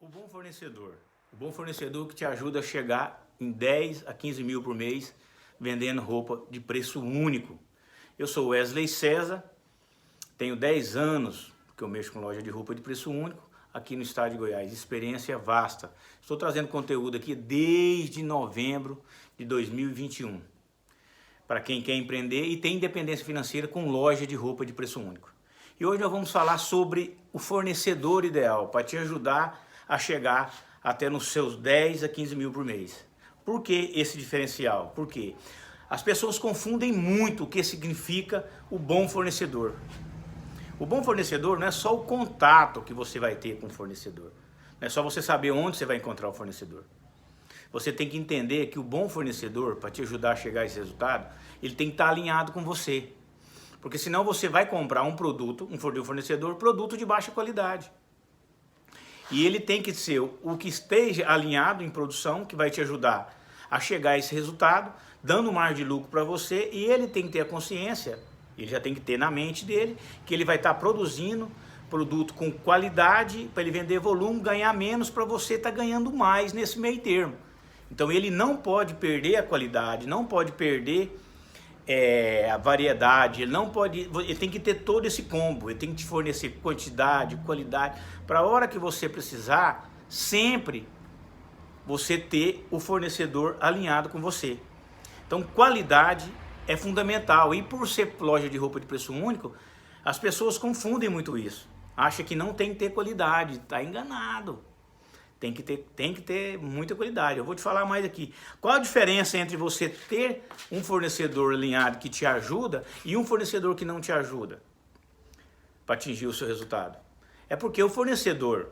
O bom fornecedor que te ajuda a chegar em 10 a 15 mil por mês vendendo roupa de preço único. Eu sou Wesley César, tenho 10 anos que eu mexo com loja de roupa de preço único aqui no estado de Goiás, experiência vasta. Estou trazendo conteúdo aqui desde novembro de 2021 para quem quer empreender e tem independência financeira com loja de roupa de preço único. E hoje nós vamos falar sobre o fornecedor ideal para te ajudar a chegar até nos seus 10 a 15 mil por mês. Por que esse diferencial? Por quê? As pessoas confundem muito o que significa o bom fornecedor. O bom fornecedor não é só o contato que você vai ter com o fornecedor. Não é só você saber onde você vai encontrar o fornecedor. Você tem que entender que o bom fornecedor, para te ajudar a chegar a esse resultado, ele tem que estar alinhado com você. Porque senão você vai comprar um produto, um fornecedor, produto de baixa qualidade. E ele tem que ser o que esteja alinhado em produção, que vai te ajudar a chegar a esse resultado, dando margem de lucro para você, e ele tem que ter a consciência, ele já tem que ter na mente dele, que ele vai estar produzindo produto com qualidade, para ele vender volume, ganhar menos, para você estar ganhando mais nesse meio termo. Então ele não pode perder a qualidade, não pode perder a variedade, ele tem que ter todo esse combo, ele tem que te fornecer quantidade, qualidade, para a hora que você precisar, sempre você ter o fornecedor alinhado com você. Então qualidade é fundamental, e por ser loja de roupa de preço único, as pessoas confundem muito isso, acham que não tem que ter qualidade, está enganado. Tem que ter muita qualidade. Eu vou te falar mais aqui. Qual a diferença entre você ter um fornecedor alinhado que te ajuda e um fornecedor que não te ajuda para atingir o seu resultado? É porque o fornecedor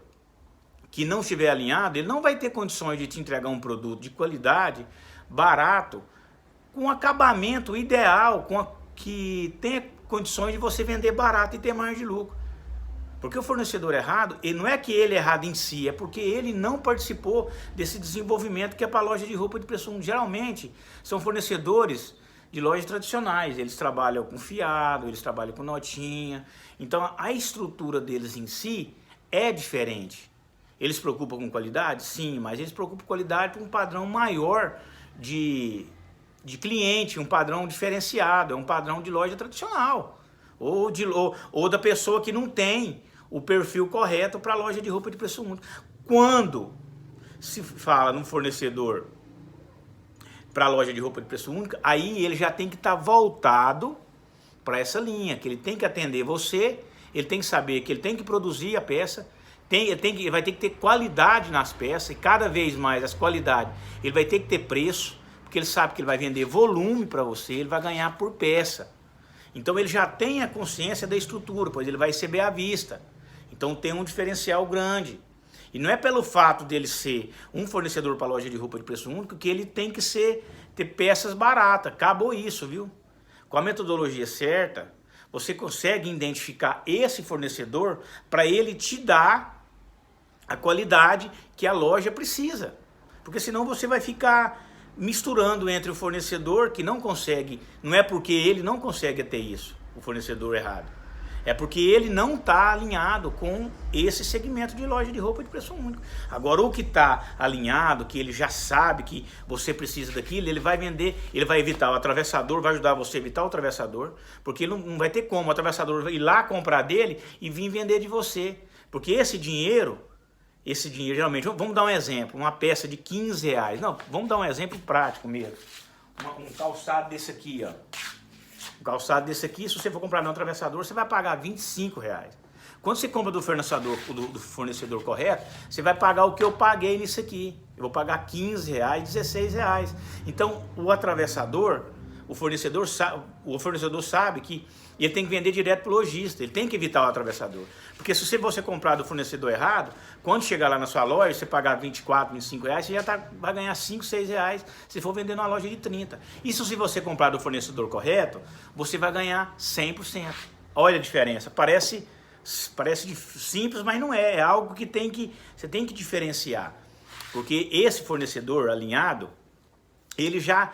que não estiver alinhado, ele não vai ter condições de te entregar um produto de qualidade, barato, com acabamento ideal, que tenha condições de você vender barato e ter margem de lucro. Porque o fornecedor errado, ele não é que ele é errado em si, é porque ele não participou desse desenvolvimento que é para a loja de roupa de preço único. Geralmente são fornecedores de lojas tradicionais, eles trabalham com fiado, eles trabalham com notinha. Então a estrutura deles em si é diferente. Eles se preocupam com qualidade? Sim, mas eles se preocupam com qualidade para um padrão maior de cliente, um padrão diferenciado, é um padrão de loja tradicional. Ou da pessoa que não tem o perfil correto para a loja de roupa de preço único. Quando se fala num fornecedor para a loja de roupa de preço único, aí ele já tem que estar voltado para essa linha, que ele tem que atender você, ele tem que saber que ele tem que produzir a peça, ele vai ter que ter qualidade nas peças, e cada vez mais as qualidades, ele vai ter que ter preço, porque ele sabe que ele vai vender volume para você, ele vai ganhar por peça. Então ele já tem a consciência da estrutura, pois ele vai receber à vista. Então tem um diferencial grande. E não é pelo fato dele ser um fornecedor para loja de roupa de preço único que ele tem que ter peças baratas. Acabou isso, viu? Com a metodologia certa, você consegue identificar esse fornecedor para ele te dar a qualidade que a loja precisa. Porque senão você vai ficar misturando entre o fornecedor que não consegue, não é porque ele não consegue ter isso, o fornecedor errado, é porque ele não está alinhado com esse segmento de loja de roupa de preço único. Agora o que está alinhado, que ele já sabe que você precisa daquilo, ele vai vender, ele vai evitar o atravessador, vai ajudar você a evitar o atravessador, porque não vai ter como o atravessador ir lá comprar dele e vir vender de você, porque esse dinheiro geralmente, vamos dar um exemplo, uma peça de 15 reais, não, vamos dar um exemplo prático mesmo, um calçado desse aqui, ó, um calçado desse aqui, se você for comprar no atravessador, você vai pagar 25 reais. Quando você compra do fornecedor correto, você vai pagar o que eu paguei nisso aqui, eu vou pagar 15 reais, 16 reais. Então o atravessador, o fornecedor sabe que ele tem que vender direto para o lojista, ele tem que evitar o atravessador. Porque se você comprar do fornecedor errado, quando chegar lá na sua loja, você pagar 24, 25 reais, você já vai ganhar 5, 6 reais se for vender numa loja de 30. Isso se você comprar do fornecedor correto, você vai ganhar 100%. Olha a diferença, parece simples, mas não é. É algo que você tem que diferenciar. Porque esse fornecedor alinhado, ele já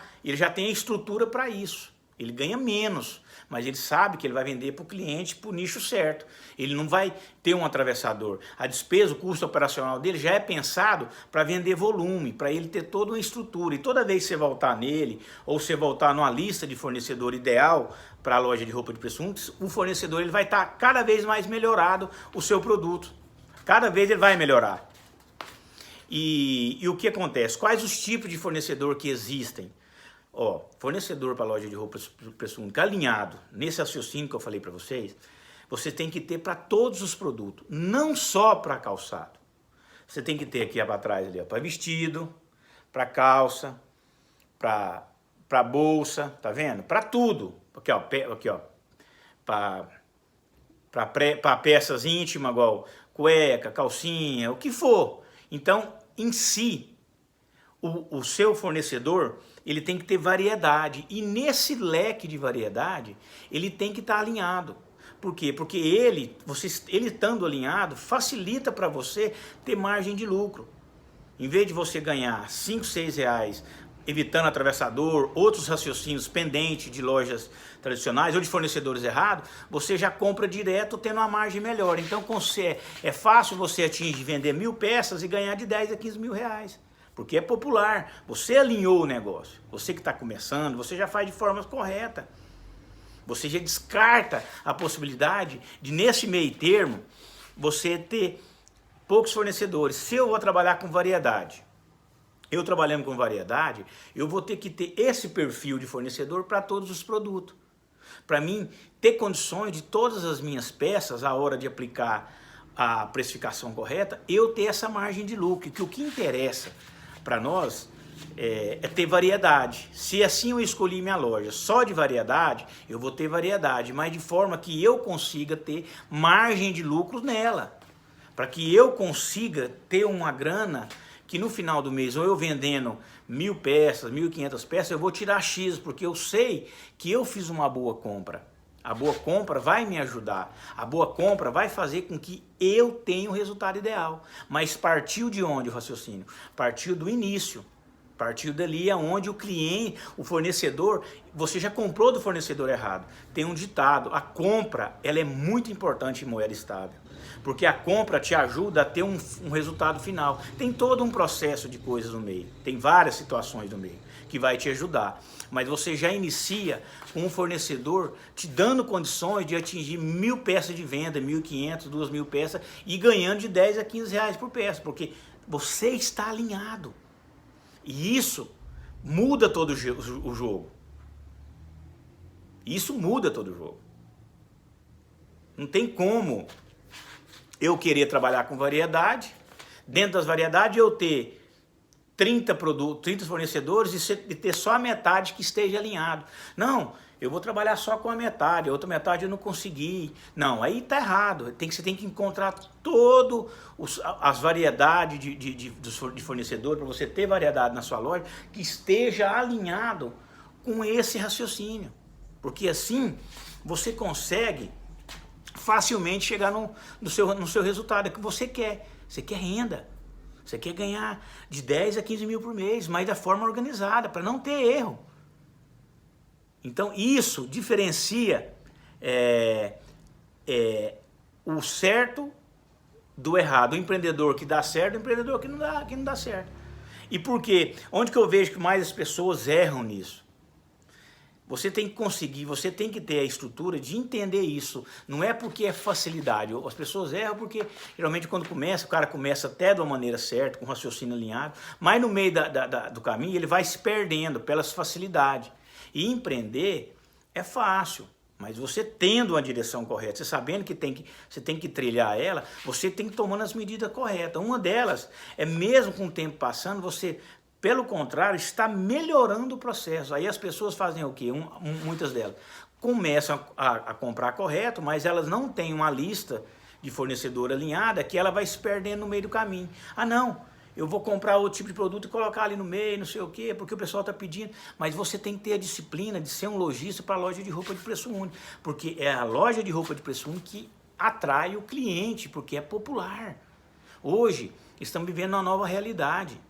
tem a estrutura para isso. ele ganha menos, mas ele sabe que ele vai vender para o cliente, para o nicho certo. Ele não vai ter um atravessador. A despesa, o custo operacional dele já é pensado para vender volume, para ele ter toda uma estrutura. E toda vez que você voltar nele, ou você voltar numa lista de fornecedor ideal para a loja de roupa de preço único, o fornecedor ele vai estar cada vez mais melhorado o seu produto. Cada vez ele vai melhorar. E o que acontece? Quais os tipos de fornecedor que existem? Ó, fornecedor para loja de roupa de preço único alinhado, nesse raciocínio que eu falei para vocês, você tem que ter para todos os produtos, não só para calçado. Você tem que ter aqui para trás, para vestido, para calça, para bolsa, tá vendo? Para tudo. Aqui, ó, para peças íntimas, igual cueca, calcinha, o que for. Então, em si, o seu fornecedor, ele tem que ter variedade. E nesse leque de variedade, ele tem que estar alinhado. Por quê? Porque ele estando alinhado, facilita para você ter margem de lucro. Em vez de você ganhar 5, 6 reais evitando atravessador, outros raciocínios pendentes de lojas tradicionais ou de fornecedores errados, você já compra direto tendo uma margem melhor. Então é fácil você atingir, vender 1.000 peças e ganhar de 10 a 15 mil reais. Porque é popular, você alinhou o negócio. Você que está começando, você já faz de forma correta. Você já descarta a possibilidade de, nesse meio termo, você ter poucos fornecedores. Se eu vou trabalhar com variedade, eu trabalhando com variedade, eu vou ter que ter esse perfil de fornecedor para todos os produtos. Para mim, ter condições de todas as minhas peças, a hora de aplicar a precificação correta, eu ter essa margem de lucro. Que o que interessa para nós é ter variedade. Se assim eu escolhi minha loja só de variedade, eu vou ter variedade, mas de forma que eu consiga ter margem de lucro nela. Para que eu consiga ter uma grana que no final do mês, ou eu vendendo 1.000 peças, 1.500 peças, eu vou tirar X, porque eu sei que eu fiz uma boa compra. A boa compra vai me ajudar. A boa compra vai fazer com que eu tenha o resultado ideal. Mas partiu de onde o raciocínio? Partiu do início. Partiu dali aonde o cliente, o fornecedor, você já comprou do fornecedor errado. Tem um ditado, a compra ela é muito importante em moeda estável. Porque a compra te ajuda a ter um resultado final. Tem todo um processo de coisas no meio. Tem várias situações no meio que vai te ajudar. Mas você já inicia com um fornecedor te dando condições de atingir 1.000 peças de venda, 1.500, 2.000 peças e ganhando de 10 a 15 reais por peça. Porque você está alinhado. E isso muda todo o jogo. Isso muda todo o jogo. Não tem como eu querer trabalhar com variedade, dentro das variedades eu ter 30 fornecedores e ter só a metade que esteja alinhado. Não, eu vou trabalhar só com a metade, a outra metade eu não consegui. Não, aí está errado. Você tem que encontrar todas as variedades de fornecedor para você ter variedade na sua loja que esteja alinhado com esse raciocínio. Porque assim você consegue facilmente chegar no seu resultado que você quer. Você quer renda. Você quer ganhar de 10 a 15 mil por mês, mas da forma organizada, para não ter erro. Então isso diferencia o certo do errado. O empreendedor que dá certo e o empreendedor que não dá certo. E por quê? Onde que eu vejo que mais as pessoas erram nisso? Você tem que conseguir, você tem que ter a estrutura de entender isso. Não é porque é facilidade. As pessoas erram porque, geralmente, quando começa, o cara começa até de uma maneira certa, com raciocínio alinhado, mas no meio do caminho ele vai se perdendo pelas facilidades. E empreender é fácil, mas você tendo uma direção correta, você sabendo que você tem que trilhar ela, você tem que tomar as medidas corretas. Uma delas é, mesmo com o tempo passando, você... Pelo contrário, está melhorando o processo. Aí as pessoas fazem o quê? Muitas delas começam a comprar correto, mas elas não têm uma lista de fornecedor alinhada que ela vai se perdendo no meio do caminho. Ah, não, eu vou comprar outro tipo de produto e colocar ali no meio, não sei o quê, porque o pessoal está pedindo. Mas você tem que ter a disciplina de ser um lojista para a loja de roupa de preço único, porque é a loja de roupa de preço único que atrai o cliente, porque é popular. Hoje, estamos vivendo uma nova realidade.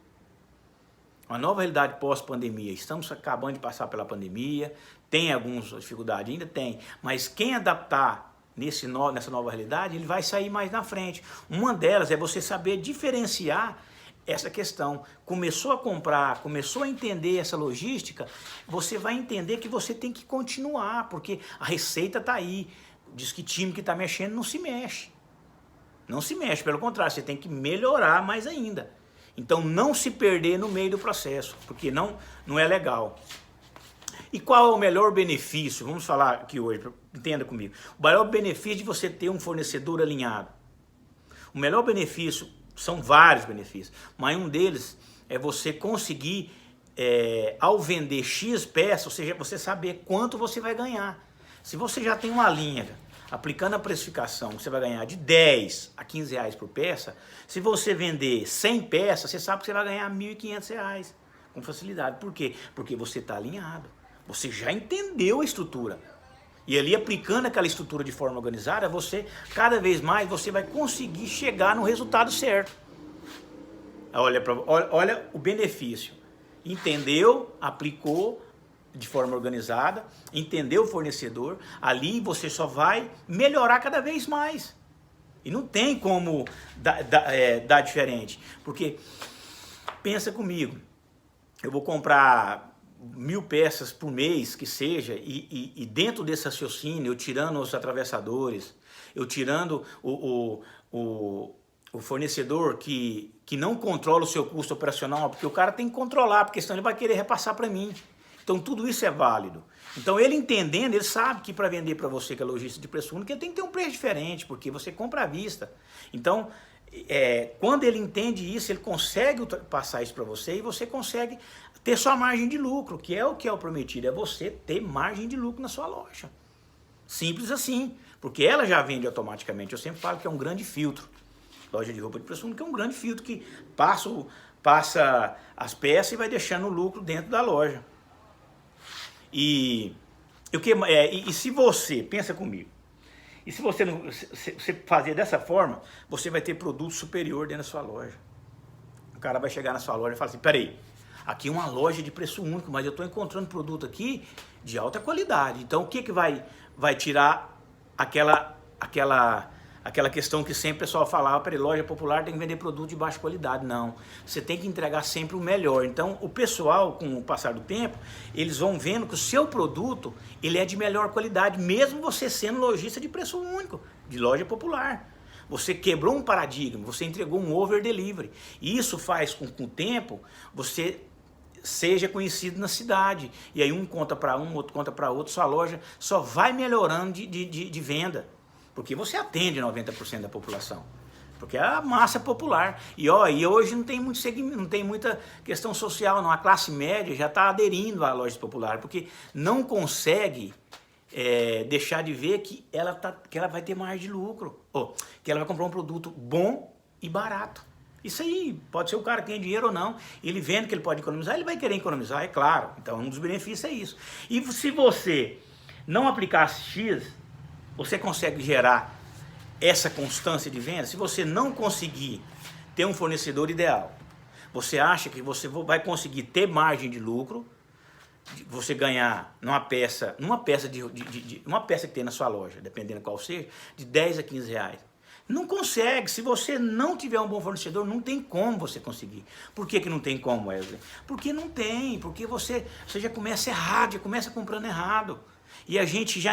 uma nova realidade pós-pandemia. Estamos acabando de passar pela pandemia, tem algumas dificuldades, ainda tem, mas quem adaptar nessa nova realidade, ele vai sair mais na frente. Uma delas é você saber diferenciar essa questão. Começou a comprar, começou a entender essa logística, você vai entender que você tem que continuar, porque a receita está aí. Diz que time que está mexendo não se mexe. Não se mexe, pelo contrário, você tem que melhorar mais ainda. Então não se perder no meio do processo, porque não é legal. E qual é o melhor benefício? Vamos falar aqui hoje, entenda comigo. O maior benefício de você ter um fornecedor alinhado. O melhor benefício, são vários benefícios, mas um deles é você conseguir, ao vender X peças, ou seja, você saber quanto você vai ganhar. Se você já tem uma linha, aplicando a precificação, você vai ganhar de 10 a 15 reais por peça. Se você vender 100 peças, você sabe que você vai ganhar R$1.500 com facilidade. Por quê? Porque você está alinhado. Você já entendeu a estrutura. E ali, aplicando aquela estrutura de forma organizada, você, cada vez mais, você vai conseguir chegar no resultado certo. Olha o benefício. Entendeu, aplicou de forma organizada, entendeu o fornecedor, ali você só vai melhorar cada vez mais. E não tem como dar diferente. Porque, pensa comigo, eu vou comprar 1.000 peças por mês, que seja, e dentro desse raciocínio, eu tirando os atravessadores, eu tirando o fornecedor que não controla o seu custo operacional, porque o cara tem que controlar, porque senão ele vai querer repassar para mim. Então tudo isso é válido. Então ele entendendo, ele sabe que para vender para você, que é logística de preço único, ele tem que ter um preço diferente, porque você compra à vista. Então, quando ele entende isso, ele consegue passar isso para você e você consegue ter sua margem de lucro, que é o prometido, é você ter margem de lucro na sua loja. Simples assim, porque ela já vende automaticamente. Eu sempre falo que é um grande filtro. Loja de roupa de preço único é um grande filtro que passa as peças e vai deixando o lucro dentro da loja. E se você, pensa comigo, e se você fazer dessa forma, você vai ter produto superior dentro da sua loja. O cara vai chegar na sua loja e falar assim, peraí, aqui é uma loja de preço único, mas eu estou encontrando produto aqui de alta qualidade. Então o que vai tirar aquela questão que sempre o pessoal falava, peraí, loja popular tem que vender produto de baixa qualidade. Não, você tem que entregar sempre o melhor. Então o pessoal, com o passar do tempo, eles vão vendo que o seu produto ele é de melhor qualidade, mesmo você sendo lojista de preço único, de loja popular. Você quebrou um paradigma, você entregou um over delivery. E isso faz com que, com o tempo, você seja conhecido na cidade. E aí um conta para um, outro conta para outro, sua loja só vai melhorando de venda. Porque você atende 90% da população. Porque é a massa popular. E hoje não tem muito segmento, não tem muita questão social, não. A classe média já está aderindo à loja popular, porque não consegue deixar de ver que ela vai ter mais de lucro. Ou que ela vai comprar um produto bom e barato. Isso aí, pode ser o cara que tem dinheiro ou não, ele vendo que ele pode economizar, ele vai querer economizar, é claro. Então um dos benefícios é isso. E se você não aplicar X, você consegue gerar essa constância de venda? Se você não conseguir ter um fornecedor ideal, você acha que você vai conseguir ter margem de lucro, você ganhar uma peça que tem na sua loja, dependendo qual seja, de 10 a 15 reais. Não consegue. Se você não tiver um bom fornecedor, não tem como você conseguir. Por que não tem como, Wesley? Porque não tem, porque você já começa errado, já começa comprando errado. E a gente já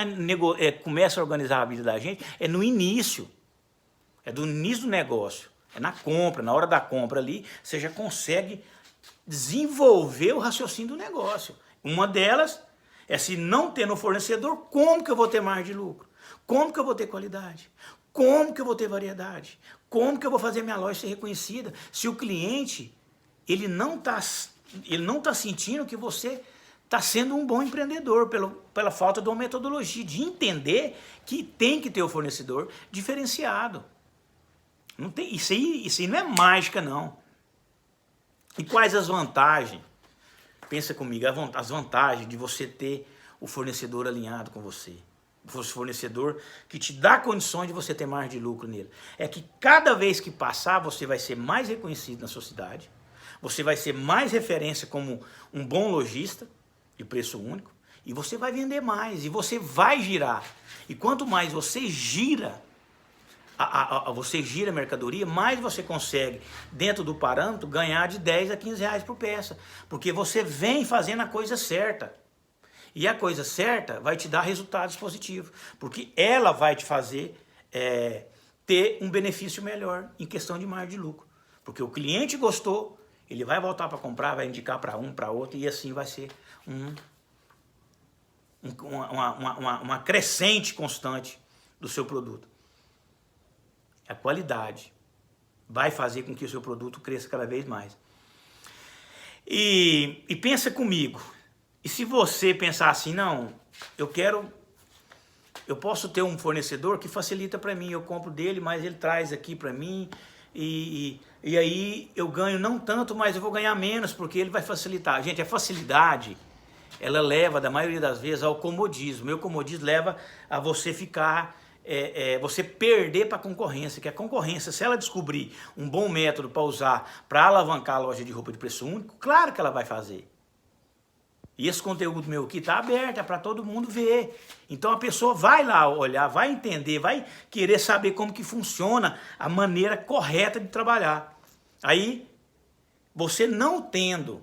começa a organizar a vida da gente, no início, do início do negócio, na compra, na hora da compra ali, você já consegue desenvolver o raciocínio do negócio. Uma delas é, se não ter no fornecedor, como que eu vou ter margem de lucro? Como que eu vou ter qualidade? Como que eu vou ter variedade? Como que eu vou fazer minha loja ser reconhecida? Se o cliente ele não tá sentindo que você está sendo um bom empreendedor pela falta de uma metodologia, de entender que tem que ter o fornecedor diferenciado. Não tem, isso aí não é mágica, não. E quais as vantagens? Pensa comigo, as vantagens de você ter o fornecedor alinhado com você. O fornecedor que te dá condições de você ter margem de lucro nele. É que cada vez que passar, você vai ser mais reconhecido na sua cidade. você vai ser mais referência como um bom lojista de preço único, e você vai vender mais, e você vai girar. E quanto mais você gira, você gira a mercadoria, mais você consegue, dentro do parâmetro, ganhar de 10 a 15 reais por peça. Porque você vem fazendo a coisa certa. E a coisa certa vai te dar resultados positivos. Porque ela vai te fazer ter um benefício melhor em questão de margem de lucro. Porque o cliente gostou, ele vai voltar para comprar, vai indicar para um, para outro, e assim vai ser uma crescente constante do seu produto. A qualidade vai fazer com que o seu produto cresça cada vez mais. E pensa comigo, e se você pensar assim, não, eu posso ter um fornecedor que facilita para mim, eu compro dele, mas ele traz aqui para mim, e aí eu ganho não tanto, mas eu vou ganhar menos, porque ele vai facilitar. Gente, a facilidade, ela leva, da maioria das vezes, ao comodismo. E o comodismo leva a você ficar... você perder para a concorrência, que a concorrência, se ela descobrir um bom método para usar, para alavancar a loja de roupa de preço único, claro que ela vai fazer. E esse conteúdo meu aqui está aberto, é para todo mundo ver. Então a pessoa vai lá olhar, vai entender, vai querer saber como que funciona a maneira correta de trabalhar. Aí, você não tendo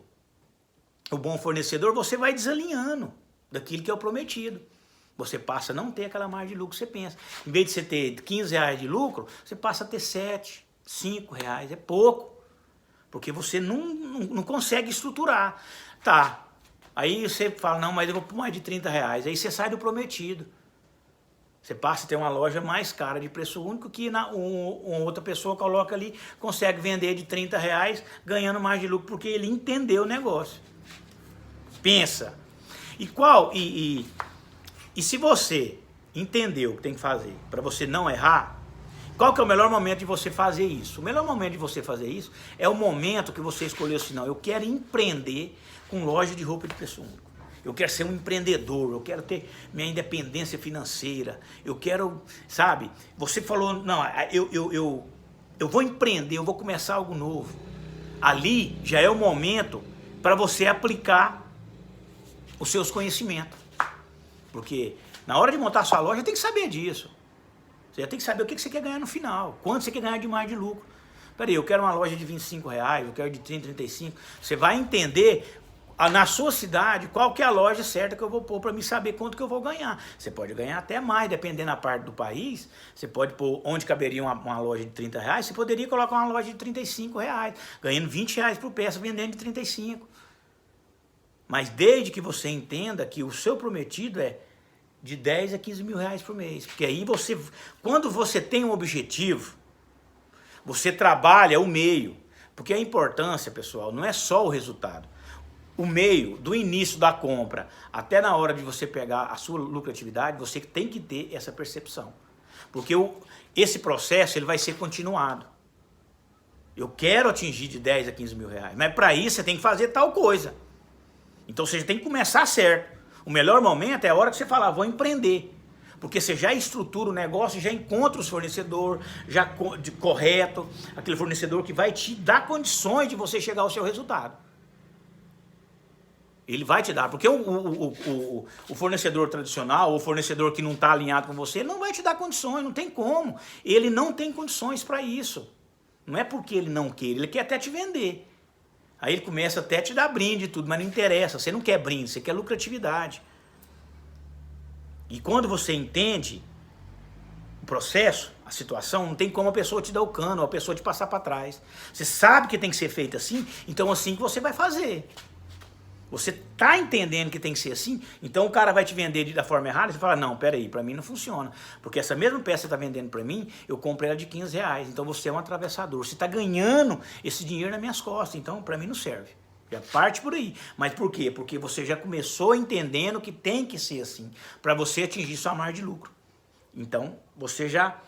o bom fornecedor, você vai desalinhando daquilo que é o prometido. Você passa a não ter aquela margem de lucro que você pensa. Em vez de você ter 15 reais de lucro, você passa a ter 7, 5 reais. É pouco. Porque você não consegue estruturar. Tá. Aí você fala, não, mas eu vou por mais de 30 reais. Aí você sai do prometido. Você passa a ter uma loja mais cara de preço único que outra pessoa coloca ali, consegue vender de 30 reais, ganhando mais de lucro, porque ele entendeu o negócio. Pensa. E se você entendeu o que tem que fazer para você não errar, qual que é o melhor momento de você fazer isso? O melhor momento de você fazer isso é o momento que você escolheu assim, não, eu quero empreender com loja de roupa de preço único. Eu quero ser um empreendedor, eu quero ter minha independência financeira, eu quero, sabe? Você falou, não, eu vou empreender, eu vou começar algo novo. Ali já é o momento para você aplicar os seus conhecimentos. Porque na hora de montar a sua loja, tem que saber disso. Você já tem que saber o que você quer ganhar no final. Quanto você quer ganhar de mais de lucro. Peraí, eu quero uma loja de 25 reais, eu quero de 30, 35. Você vai entender na sua cidade qual que é a loja certa que eu vou pôr para me saber quanto que eu vou ganhar. Você pode ganhar até mais, dependendo da parte do país. Você pode pôr onde caberia uma loja de 30 reais, você poderia colocar uma loja de 35 reais, ganhando 20 reais por peça, vendendo de 35. Mas desde que você entenda que o seu prometido é de 10 a 15 mil reais por mês. Porque aí quando você tem um objetivo, você trabalha o meio. Porque a importância, pessoal, não é só o resultado. O meio, do início da compra até na hora de você pegar a sua lucratividade, você tem que ter essa percepção. Porque esse processo ele vai ser continuado. Eu quero atingir de 10 a 15 mil reais, mas para isso você tem que fazer tal coisa. Então você tem que começar certo. O melhor momento é a hora que você falar, vou empreender. Porque você já estrutura o negócio, já encontra os fornecedores, correto, aquele fornecedor que vai te dar condições de você chegar ao seu resultado. Ele vai te dar, porque o fornecedor tradicional, o fornecedor que não está alinhado com você, ele não vai te dar condições, não tem como. Ele não tem condições para isso. Não é porque ele não quer, ele quer até te vender. Aí ele começa até a te dar brinde e tudo, mas não interessa, você não quer brinde, você quer lucratividade. E quando você entende o processo, a situação, não tem como a pessoa te dar o cano, a pessoa te passar para trás. Você sabe que tem que ser feito assim, então assim que você vai fazer. Você tá entendendo que tem que ser assim, então o cara vai te vender da forma errada, você fala, não, peraí, para mim não funciona, porque essa mesma peça que você tá vendendo para mim, eu comprei ela de 15 reais, então você é um atravessador, você tá ganhando esse dinheiro nas minhas costas, então para mim não serve. Já parte por aí. Mas por quê? Porque você já começou entendendo que tem que ser assim, para você atingir sua margem de lucro. Então, você já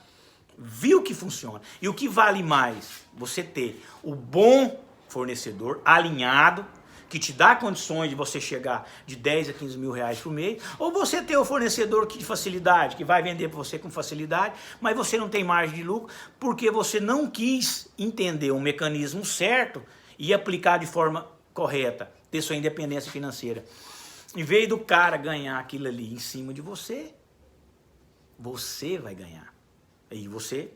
viu que funciona. E o que vale mais? Você ter o bom fornecedor alinhado, que te dá condições de você chegar de 10 a 15 mil reais por mês, ou você ter o fornecedor de facilidade, que vai vender para você com facilidade, mas você não tem margem de lucro, porque você não quis entender um mecanismo certo e aplicar de forma correta, ter sua independência financeira, em vez do cara ganhar aquilo ali em cima de você, você vai ganhar. Aí você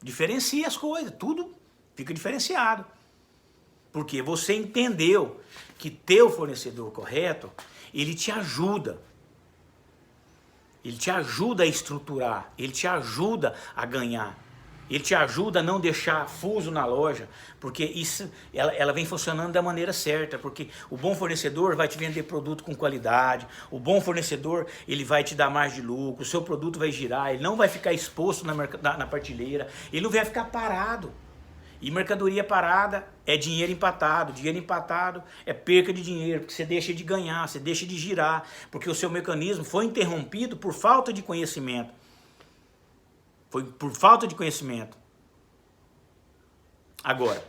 diferencia as coisas, tudo fica diferenciado. Porque você entendeu que ter o fornecedor correto, ele te ajuda. Ele te ajuda a estruturar, ele te ajuda a ganhar. Ele te ajuda a não deixar fuso na loja, porque isso, ela vem funcionando da maneira certa, porque o bom fornecedor vai te vender produto com qualidade, o bom fornecedor ele vai te dar mais de lucro, o seu produto vai girar, ele não vai ficar exposto na prateleira, ele não vai ficar parado. E mercadoria parada é dinheiro empatado é perca de dinheiro, porque você deixa de ganhar, você deixa de girar, porque o seu mecanismo foi interrompido por falta de conhecimento. Foi por falta de conhecimento. Agora,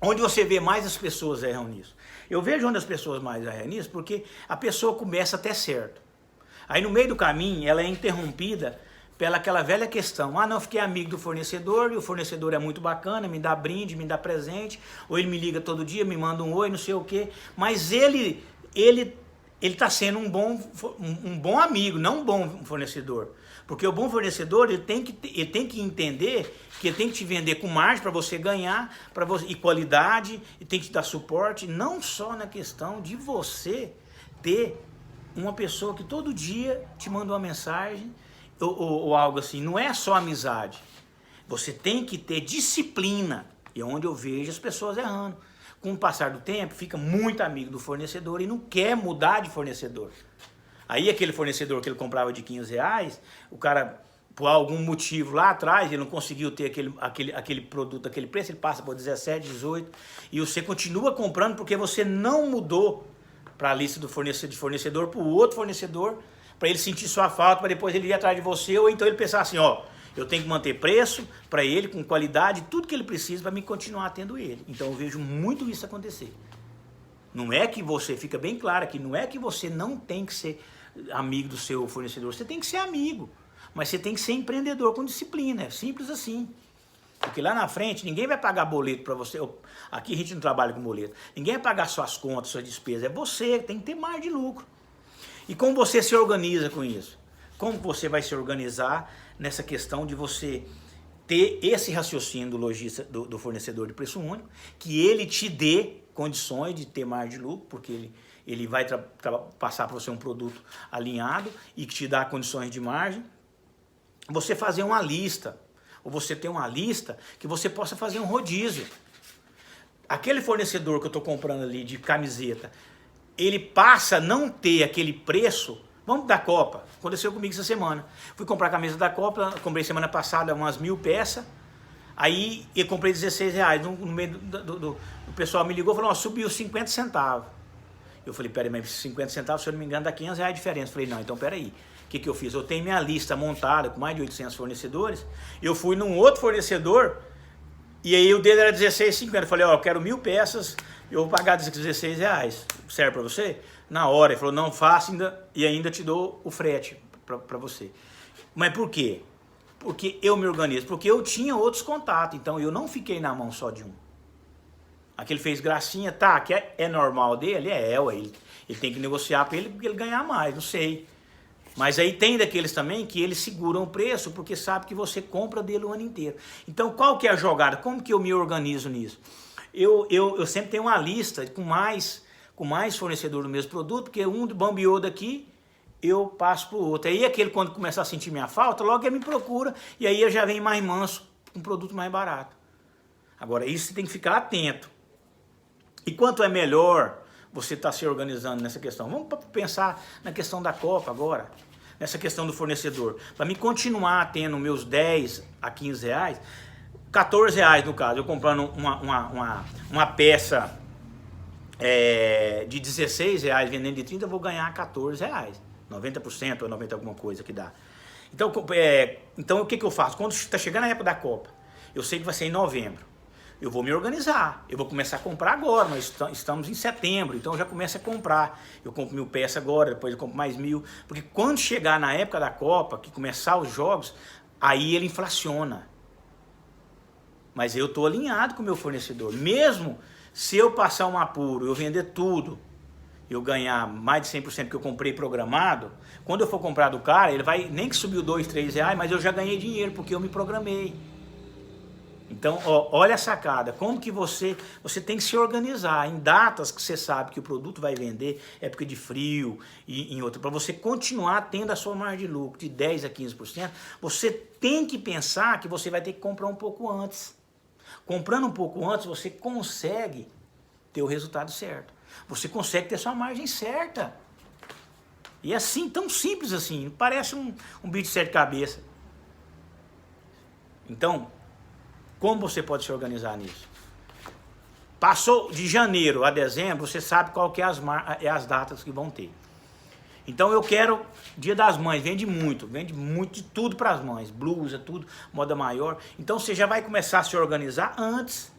onde você vê mais as pessoas erram nisso? Eu vejo onde as pessoas mais erram nisso, porque a pessoa começa até certo. Aí no meio do caminho, ela é interrompida pela aquela velha questão, não, fiquei amigo do fornecedor, e o fornecedor é muito bacana, me dá brinde, me dá presente, ou ele me liga todo dia, me manda um oi, não sei o quê, mas ele está sendo um bom amigo, não um bom fornecedor. Porque o bom fornecedor, ele tem que entender que ele tem que te vender com margem para você ganhar, e qualidade, e tem que te dar suporte, não só na questão de você ter uma pessoa que todo dia te manda uma mensagem, ou algo assim, não é só amizade. Você tem que ter disciplina, e é onde eu vejo as pessoas errando. Com o passar do tempo, fica muito amigo do fornecedor e não quer mudar de fornecedor. Aí aquele fornecedor que ele comprava de R$15, o cara, por algum motivo lá atrás, ele não conseguiu ter aquele produto, aquele preço, ele passa por 17, 18, e você continua comprando porque você não mudou para a lista do fornecedor para o outro fornecedor, para ele sentir sua falta, para depois ele ir atrás de você, ou então ele pensar assim, eu tenho que manter preço para ele, com qualidade, tudo que ele precisa para mim continuar tendo ele. Então eu vejo muito isso acontecer. Não é que você, fica bem claro aqui, não é que você não tem que ser amigo do seu fornecedor, você tem que ser amigo, mas você tem que ser empreendedor com disciplina, é simples assim. Porque lá na frente ninguém vai pagar boleto para você, aqui a gente não trabalha com boleto, ninguém vai pagar suas contas, suas despesas, é você, tem que ter mais de lucro. E como você se organiza com isso? Como você vai se organizar nessa questão de você ter esse raciocínio do lojista, do fornecedor de preço único, que ele te dê condições de ter mais de lucro, porque ele vai passar para você um produto alinhado e que te dá condições de margem. Você fazer uma lista, ou você ter uma lista que você possa fazer um rodízio. Aquele fornecedor que eu estou comprando ali de camiseta, ele passa a não ter aquele preço. Vamos da Copa, aconteceu comigo essa semana. Fui comprar a camisa da Copa, comprei semana passada umas 1000 peças, aí eu comprei R$16. No meio o pessoal me ligou e falou, subiu 50 centavos. Eu falei, peraí, mas 50 centavos, se eu não me engano, dá R$500 a diferença. Eu falei, não, então peraí. O que eu fiz? Eu tenho minha lista montada com mais de 800 fornecedores, eu fui num outro fornecedor, e aí o dele era R$16,50. Eu falei, eu quero 1000 peças, eu vou pagar R$16. Serve para você? Na hora, ele falou, não, faça e ainda te dou o frete para você. Mas por quê? Porque eu me organizo, porque eu tinha outros contatos, então eu não fiquei na mão só de um. Aquele fez gracinha, tá, que é normal dele? Ele tem que negociar para ele ganhar mais, não sei. Mas aí tem daqueles também que eles seguram o preço porque sabe que você compra dele o ano inteiro. Então qual que é a jogada? Como que eu me organizo nisso? Eu sempre tenho uma lista com mais fornecedor do mesmo produto, porque um bambeou daqui, eu passo para o outro. Aí aquele, quando começar a sentir minha falta, logo ele me procura, e aí eu já venho mais manso, com um produto mais barato. Agora, isso você tem que ficar atento. E quanto é melhor você estar se organizando nessa questão? Vamos pensar na questão da Copa agora, nessa questão do fornecedor. Para mim continuar tendo meus 10 a 15 reais, 14 reais no caso, eu comprando uma peça de 16 reais, vendendo de 30, eu vou ganhar 14 reais. 90% ou 90 alguma coisa que dá. Então o que eu faço? Quando está chegando a época da Copa, eu sei que vai ser em novembro. Eu vou me organizar, eu vou começar a comprar agora, nós estamos em setembro, então eu já começo a comprar. Eu compro 1000 peças agora, depois eu compro mais 1000, porque quando chegar na época da Copa, que começar os jogos, aí ele inflaciona. Mas eu estou alinhado com o meu fornecedor, mesmo Se eu passar um apuro, eu vender tudo, eu ganhar mais de 100% que eu comprei programado, quando eu for comprar do cara, ele vai, nem que subiu 2, 3 reais, mas eu já ganhei dinheiro, porque eu me programei. Então, ó, olha a sacada, como que você tem que se organizar em datas que você sabe que o produto vai vender, época de frio e em outra, para você continuar tendo a sua margem de lucro de 10 a 15%, você tem que pensar que você vai ter que comprar um pouco antes. Comprando um pouco antes, você consegue ter o resultado certo. Você consegue ter sua margem certa. E é assim, tão simples assim, parece um bicho de sete cabeças. Então, como você pode se organizar nisso? Passou de janeiro a dezembro, você sabe qual que é as datas que vão ter. Então eu quero, Dia das Mães, vende muito de tudo para as mães, blusa, tudo, moda maior. Então você já vai começar a se organizar antes.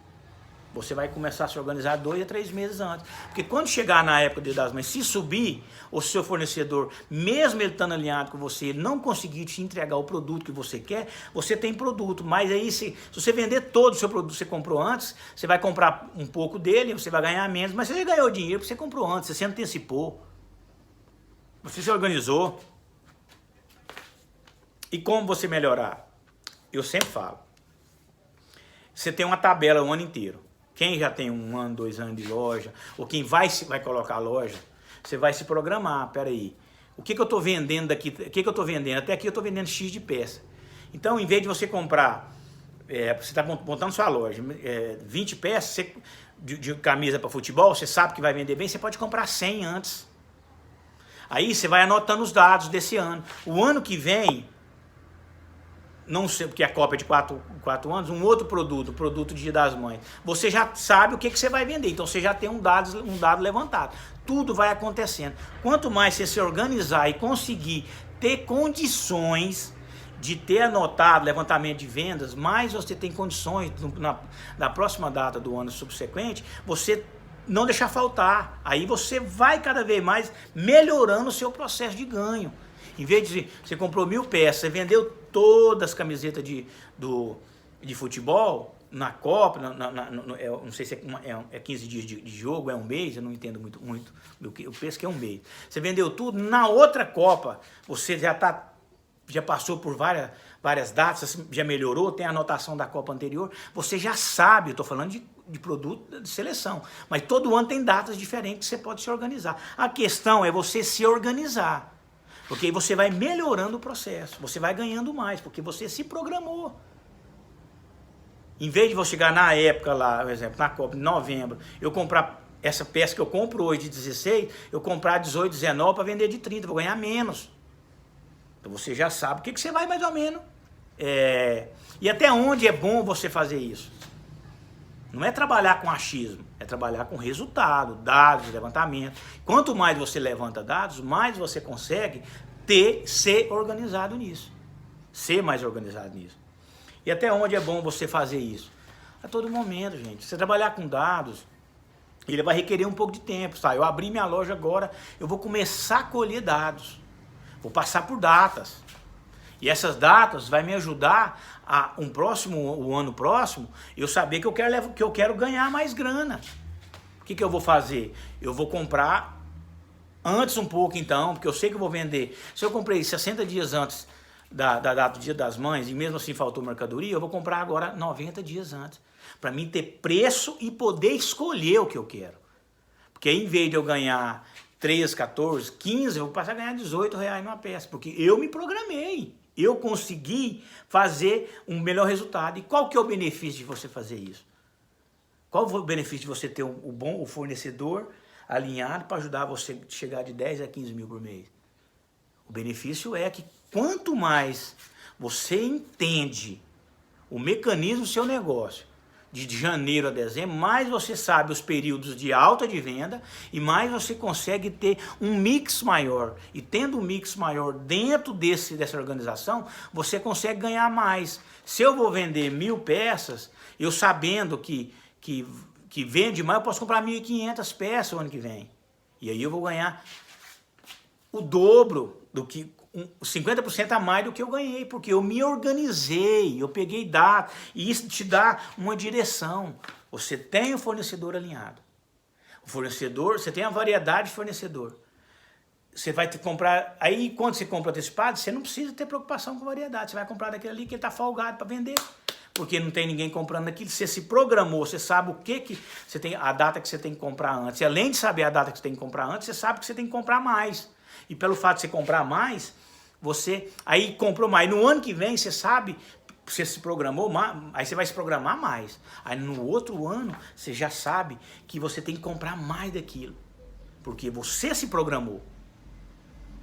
Você vai começar a se organizar 2 a 3 meses antes. Porque quando chegar na época do Dia das Mães, se subir, o seu fornecedor, mesmo ele estando alinhado com você, ele não conseguir te entregar o produto que você quer, você tem produto. Mas aí, se você vender todo o seu produto que você comprou antes, você vai comprar um pouco dele, você vai ganhar menos, mas você já ganhou dinheiro porque você comprou antes, você se antecipou. Você se organizou. E como você melhorar? Eu sempre falo. Você tem uma tabela o ano inteiro. Quem já tem 1 ano, 2 anos de loja, ou quem vai colocar a loja, você vai se programar. Peraí, o que eu estou vendendo daqui? O que eu estou vendendo? Até aqui eu estou vendendo X de peça. Então, em vez de você comprar, você está montando sua loja, 20 peças de camisa para futebol, você sabe que vai vender bem, você pode comprar 100 antes. Aí você vai anotando os dados desse ano. O ano que vem, não sei, porque a cópia é de 4 anos, um outro produto, o produto de Dia das Mães, você já sabe o que você vai vender, então você já tem um dado levantado. Tudo vai acontecendo. Quanto mais você se organizar e conseguir ter condições de ter anotado levantamento de vendas, mais você tem condições, na próxima data do ano subsequente, você não deixar faltar. Aí você vai cada vez mais melhorando o seu processo de ganho. Em vez de você comprou 1000 peças, você vendeu todas as camisetas de futebol na Copa, não sei se é 15 dias de jogo, é um mês, eu não entendo muito, eu penso que é um mês. Você vendeu tudo, na outra Copa você já passou por várias datas, já melhorou, tem a anotação da Copa anterior, você já sabe, eu estou falando de produto de seleção, mas todo ano tem datas diferentes que você pode se organizar. A questão é você se organizar. Porque aí você vai melhorando o processo, você vai ganhando mais, porque você se programou. Em vez de você chegar na época lá, por exemplo, na Copa, em novembro, eu comprar essa peça que eu compro hoje de 16, eu comprar 18, 19 para vender de 30, vou ganhar menos. Então você já sabe o que você vai mais ou menos. E até onde é bom você fazer isso? Não é trabalhar com achismo, é trabalhar com resultado, dados, levantamento. Quanto mais você levanta dados, mais você consegue ser organizado nisso. Ser mais organizado nisso. E até onde é bom você fazer isso? A todo momento, gente. Você trabalhar com dados, ele vai requerer um pouco de tempo, tá? Eu abri minha loja agora, eu vou começar a colher dados. Vou passar por datas. E essas datas vai me ajudar a o ano próximo, eu saber que eu quero ganhar mais grana. O que eu vou fazer? Eu vou comprar antes um pouco então, porque eu sei que eu vou vender. Se eu comprei 60 dias antes da data do Dia das Mães e mesmo assim faltou mercadoria, eu vou comprar agora 90 dias antes. Para mim ter preço e poder escolher o que eu quero. Porque em vez de eu ganhar 13, 14, 15, eu vou passar a ganhar 18 reais numa peça, porque eu me programei. Eu consegui fazer um melhor resultado. E qual que é o benefício de você fazer isso? Qual o benefício de você ter o fornecedor alinhado para ajudar você a chegar de 10 a 15 mil por mês? O benefício é que quanto mais você entende o mecanismo do seu negócio, de janeiro a dezembro, mais você sabe os períodos de alta de venda e mais você consegue ter um mix maior. E tendo um mix maior dentro dessa organização, você consegue ganhar mais. Se eu vou vender 1000 peças, eu sabendo que vende mais, eu posso comprar 1.500 peças o ano que vem. E aí eu vou ganhar o dobro do que 50% a mais do que eu ganhei, porque eu me organizei, eu peguei dados, e isso te dá uma direção. Você tem o fornecedor alinhado. O fornecedor, você tem a variedade de fornecedor. Você vai te comprar, aí quando você compra antecipado, você não precisa ter preocupação com variedade, você vai comprar daquele ali que ele está folgado para vender, porque não tem ninguém comprando aquilo, você se programou, você sabe o que você tem, a data que você tem que comprar antes, e além de saber a data que você tem que comprar antes, você sabe que você tem que comprar mais, e pelo fato de você comprar mais, você aí comprou mais, no ano que vem você sabe, você se programou, aí você vai se programar mais, aí no outro ano você já sabe que você tem que comprar mais daquilo, porque você se programou.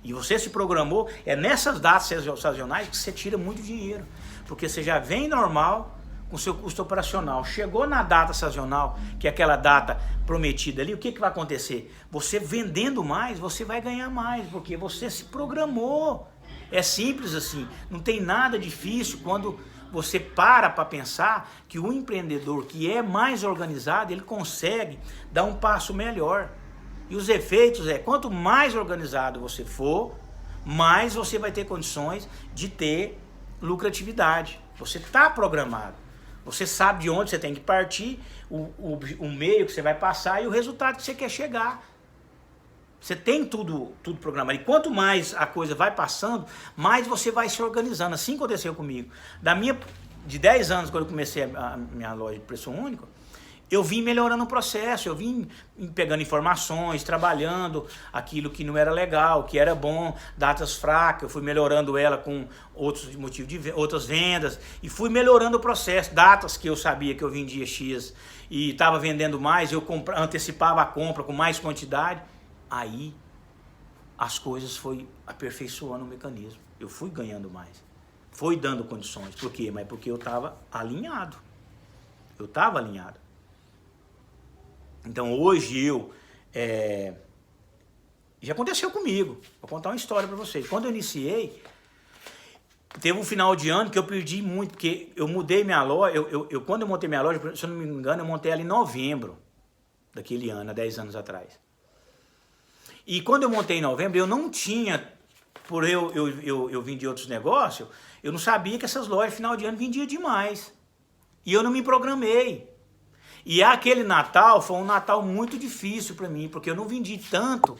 E você se programou, é nessas datas sazonais que você tira muito dinheiro. Porque você já vem normal com seu custo operacional. Chegou na data sazonal, que é aquela data prometida ali, o que vai acontecer? Você vendendo mais, você vai ganhar mais, porque você se programou. É simples assim, não tem nada difícil quando você para pensar que o empreendedor que é mais organizado, ele consegue dar um passo melhor. E os efeitos quanto mais organizado você for, mais você vai ter condições de ter lucratividade. Você está programado. Você sabe de onde você tem que partir, o meio que você vai passar e o resultado que você quer chegar. Você tem tudo programado. E quanto mais a coisa vai passando, mais você vai se organizando. Assim aconteceu comigo. De 10 anos, quando eu comecei a minha loja de preço único, eu vim melhorando o processo, eu vim pegando informações, trabalhando aquilo que não era legal, que era bom, datas fracas, eu fui melhorando ela com outros motivos de outras vendas, e fui melhorando o processo, datas que eu sabia que eu vendia X e estava vendendo mais, eu antecipava a compra com mais quantidade, aí as coisas foi aperfeiçoando o mecanismo, eu fui ganhando mais, foi dando condições. Por quê? Mas porque eu estava alinhado, Então hoje já aconteceu comigo, vou contar uma história para vocês. Quando eu iniciei, teve um final de ano que eu perdi muito, porque eu mudei minha loja, quando eu montei minha loja, se eu não me engano, eu montei ela em novembro daquele ano, há 10 anos atrás. E quando eu montei em novembro, eu não tinha, por eu vim de outros negócios, eu não sabia que essas lojas final de ano vendiam demais. E eu não me programei. E aquele Natal foi um Natal muito difícil para mim, porque eu não vendi tanto,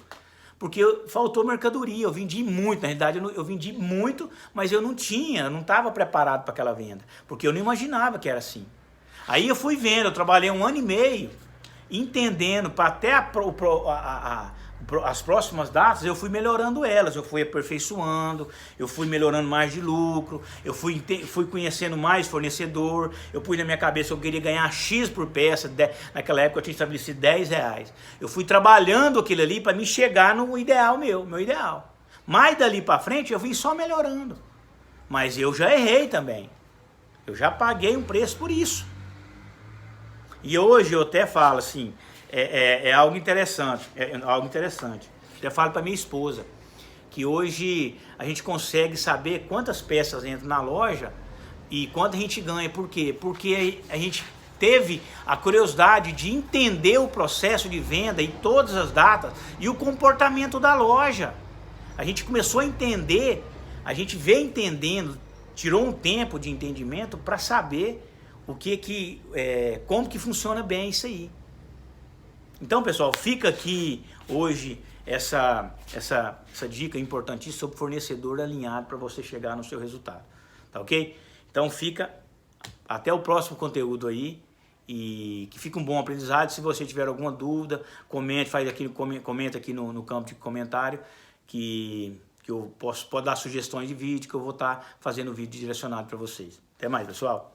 porque faltou mercadoria, eu vendi muito, na realidade eu vendi muito, mas eu não estava preparado para aquela venda, porque eu não imaginava que era assim. Aí eu fui vendo, eu trabalhei 1 ano e meio, entendendo, para até as próximas datas, eu fui melhorando elas, eu fui aperfeiçoando, eu fui melhorando mais de lucro, eu fui conhecendo mais fornecedor, eu pus na minha cabeça que eu queria ganhar X por peça, naquela época eu tinha estabelecido R$10. Eu fui trabalhando aquilo ali para me chegar no ideal meu ideal. Mas dali para frente eu vim só melhorando. Mas eu já errei também, eu já paguei um preço por isso. E hoje eu até falo assim, algo interessante, Eu falo para minha esposa que hoje a gente consegue saber quantas peças entram na loja e quanto a gente ganha. Por quê? Porque a gente teve a curiosidade de entender o processo de venda e todas as datas e o comportamento da loja. A gente começou a entender, a gente veio entendendo, tirou um tempo de entendimento para saber como que funciona bem isso aí. Então, pessoal, fica aqui hoje essa dica importantíssima sobre fornecedor alinhado para você chegar no seu resultado, tá ok? Então fica, até o próximo conteúdo aí, e que fique um bom aprendizado. Se você tiver alguma dúvida, comente, comenta aqui no campo de comentário, que eu pode dar sugestões de vídeo, que eu vou estar fazendo vídeo direcionado para vocês. Até mais, pessoal!